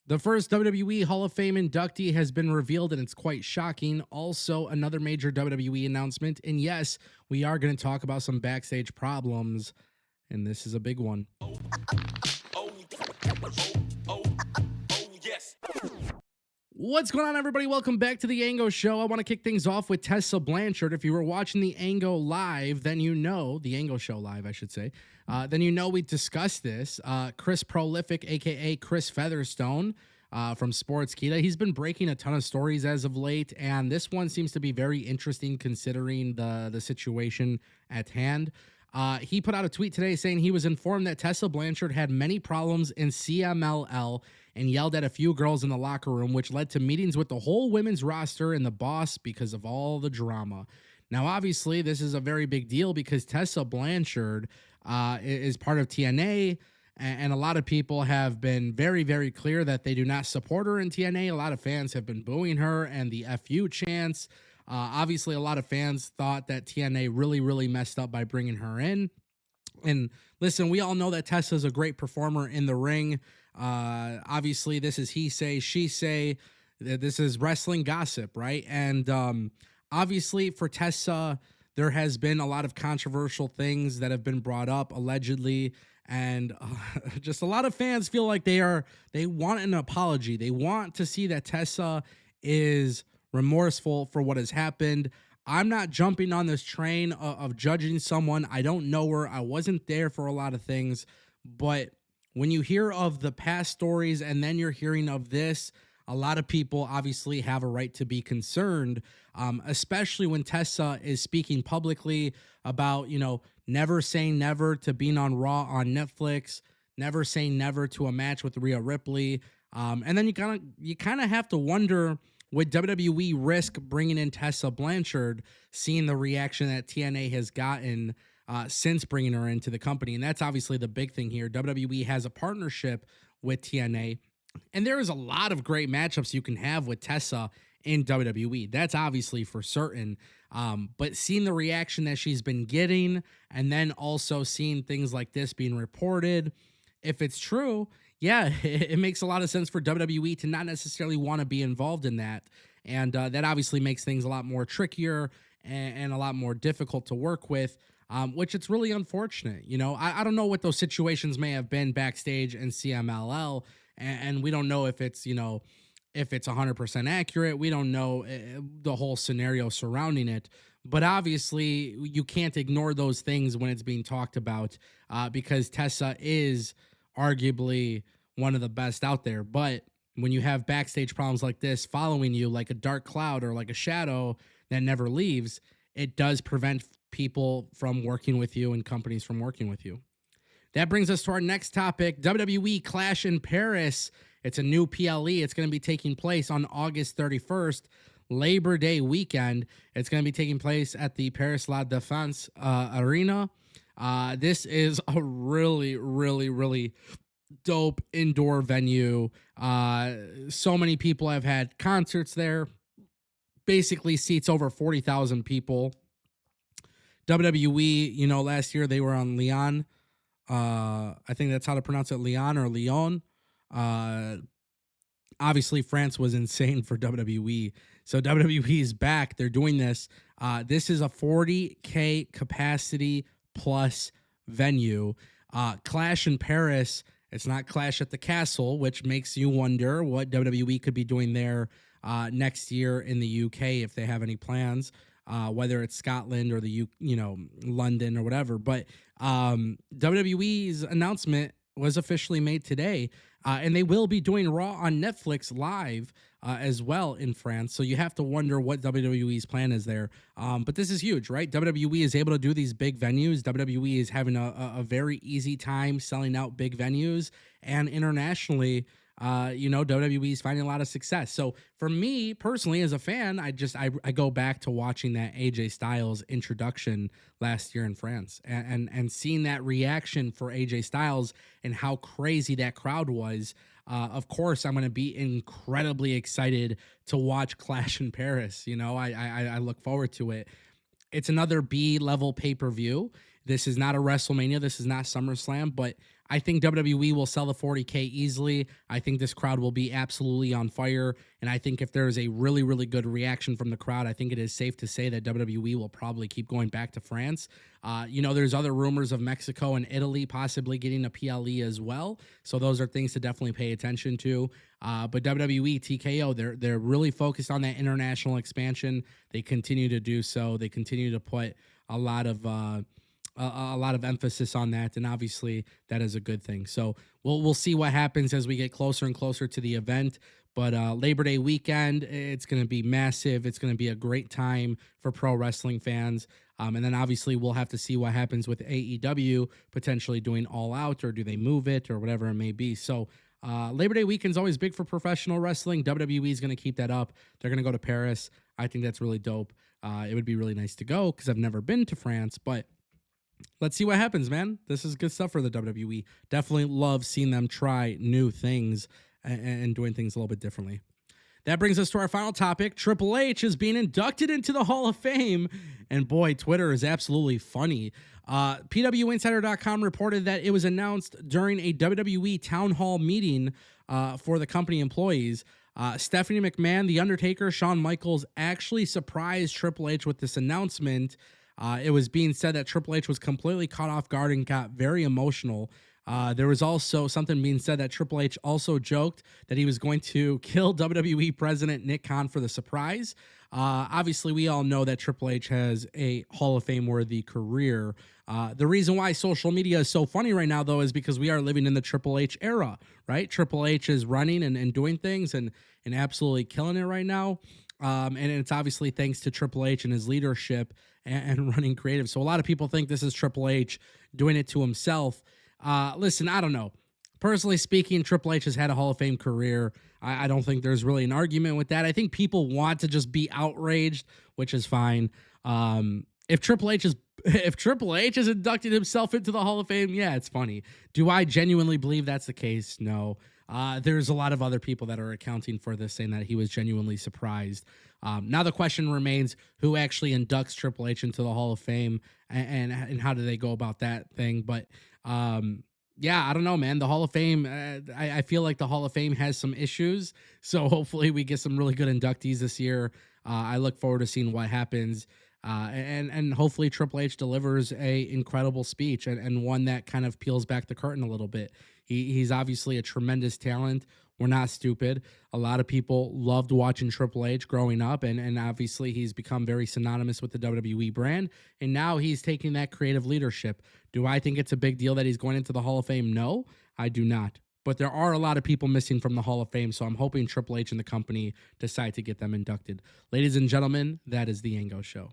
The first WWE Hall of Fame inductee has been revealed, and it's quite shocking. Also, another major WWE announcement. And yes, we are going to talk about some backstage problems, and this is a big one. Yes. What's going on, everybody? Welcome back to the Ango Show. I want to kick things off with Tessa Blanchard. If you were watching the Ango live, then you know, the Ango Show live, I should say, then you know we discussed this. Chris Prolific, a.k.a. Chris Featherstone from Sportskeeda, he's been breaking a ton of stories as of late, and this one seems to be very interesting considering the situation at hand. He put out a tweet today saying he was informed that Tessa Blanchard had many problems in CMLL and yelled at a few girls in the locker room, which led to meetings with the whole women's roster and the boss because of all the drama. Now, obviously, this is a very big deal because Tessa Blanchard is part of TNA, and a lot of people have been very, very clear that they do not support her in TNA. A lot of fans have been booing her and the FU chants. Obviously, a lot of fans thought that TNA really, really messed up by bringing her in. And listen, we all know that Tessa is a great performer in the ring. Obviously, this is he say, she say. This is wrestling gossip, right? And obviously, for Tessa, there has been a lot of controversial things that have been brought up, allegedly. And just a lot of fans feel like they want an apology. They want to see that Tessa is remorseful for what has happened. I'm not jumping on this train of judging someone. I don't know her. I wasn't there for a lot of things. But when you hear of the past stories and then you're hearing of this, a lot of people obviously have a right to be concerned, especially when Tessa is speaking publicly about, never saying never to being on Raw on Netflix, never saying never to a match with Rhea Ripley. And then you kind of have to wonder, would WWE risk bringing in Tessa Blanchard, seeing the reaction that TNA has gotten since bringing her into the company? And that's obviously the big thing here. WWE has a partnership with TNA, and there is a lot of great matchups you can have with Tessa in WWE. That's obviously for certain. But seeing the reaction that she's been getting, and then also seeing things like this being reported, if it's true, yeah, it makes a lot of sense for WWE to not necessarily want to be involved in that. And that obviously makes things a lot more trickier and a lot more difficult to work with, which it's really unfortunate. I don't know what those situations may have been backstage in CMLL, and we don't know if it's, if it's 100% accurate. We don't know the whole scenario surrounding it. But obviously, you can't ignore those things when it's being talked about because Tessa is arguably one of the best out there. But when you have backstage problems like this following you like a dark cloud or like a shadow that never leaves, it does prevent people from working with you and companies from working with you. That brings us to our next topic, WWE Clash in Paris. It's a new PLE. It's going to be taking place on August 31st, Labor Day weekend. It's going to be taking place at the Paris La Défense Arena. This is a really, really, really dope indoor venue. So many people have had concerts there. Basically seats over 40,000 people. WWE, last year they were on Lyon. I think that's how to pronounce it, Lyon or Lyon. Obviously, France was insane for WWE. So WWE is back. They're doing this. This is a 40K capacity plus venue. Clash in Paris. It's not Clash at the Castle, which makes you wonder what WWE could be doing there next year in the UK if they have any plans. Whether it's Scotland or London or whatever. But WWE's announcement was officially made today, and they will be doing Raw on Netflix live as well in France. So you have to wonder what WWE's plan is there. But this is huge, right? WWE is able to do these big venues. WWE is having a very easy time selling out big venues, and internationally, WWE is finding a lot of success. So for me personally, as a fan, I go back to watching that AJ Styles introduction last year in France and seeing that reaction for AJ Styles and how crazy that crowd was. Of course, I'm going to be incredibly excited to watch Clash in Paris. I look forward to it. It's another B-level pay-per-view. This is not a WrestleMania. This is not SummerSlam, but I think WWE will sell the 40K easily. I think this crowd will be absolutely on fire. And I think if there is a really, really good reaction from the crowd, I think it is safe to say that WWE will probably keep going back to France. There's other rumors of Mexico and Italy possibly getting a PLE as well. So those are things to definitely pay attention to. But WWE, TKO, they're really focused on that international expansion. They continue to do so. They continue to put a lot of emphasis on that, and obviously that is a good thing. So we'll see what happens as we get closer and closer to the event. But Labor Day weekend, it's going to be massive. It's going to be a great time for pro wrestling fans. And then obviously we'll have to see what happens with AEW potentially doing All Out, or do they move it, or whatever it may be. So Labor Day weekend's always big for professional wrestling. WWE is going to keep that up. They're going to go to Paris. I think that's really dope. It would be really nice to go because I've never been to France, but let's see what happens, man. This is good stuff for the WWE. Definitely love seeing them try new things and doing things a little bit differently. That brings us to our final topic. Triple H is being inducted into the Hall of Fame. And boy, Twitter is absolutely funny. PWInsider.com reported that it was announced during a WWE town hall meeting for the company employees. Stephanie McMahon, The Undertaker, Shawn Michaels actually surprised Triple H with this announcement. It was being said that Triple H was completely caught off guard and got very emotional. There was also something being said that Triple H also joked that he was going to kill WWE President Nick Khan for the surprise. Obviously, we all know that Triple H has a Hall of Fame worthy career. The reason why social media is so funny right now, though, is because we are living in the Triple H era, right? Triple H is running and doing things and absolutely killing it right now. And it's obviously thanks to Triple H and his leadership and running creative. So a lot of people think this is Triple H doing it to himself. Listen, I don't know. Personally speaking, Triple H has had a Hall of Fame career. I don't think there's really an argument with that. I think people want to just be outraged, which is fine. If Triple H has inducted himself into the Hall of Fame, yeah, it's funny. Do I genuinely believe that's the case? No. There's a lot of other people that are accounting for this, saying that he was genuinely surprised. Now the question remains, who actually inducts Triple H into the Hall of Fame, and how do they go about that thing? But yeah, I don't know, man. The Hall of Fame, I feel like the Hall of Fame has some issues. So hopefully we get some really good inductees this year. I look forward to seeing what happens. And hopefully Triple H delivers a incredible speech and one that kind of peels back the curtain a little bit. He's obviously a tremendous talent. We're not stupid. A lot of people loved watching Triple H growing up, and obviously he's become very synonymous with the WWE brand, and now he's taking that creative leadership. Do I think it's a big deal that he's going into the Hall of Fame? No, I do not. But there are a lot of people missing from the Hall of Fame, so I'm hoping Triple H and the company decide to get them inducted. Ladies and gentlemen, that is the Ango Show.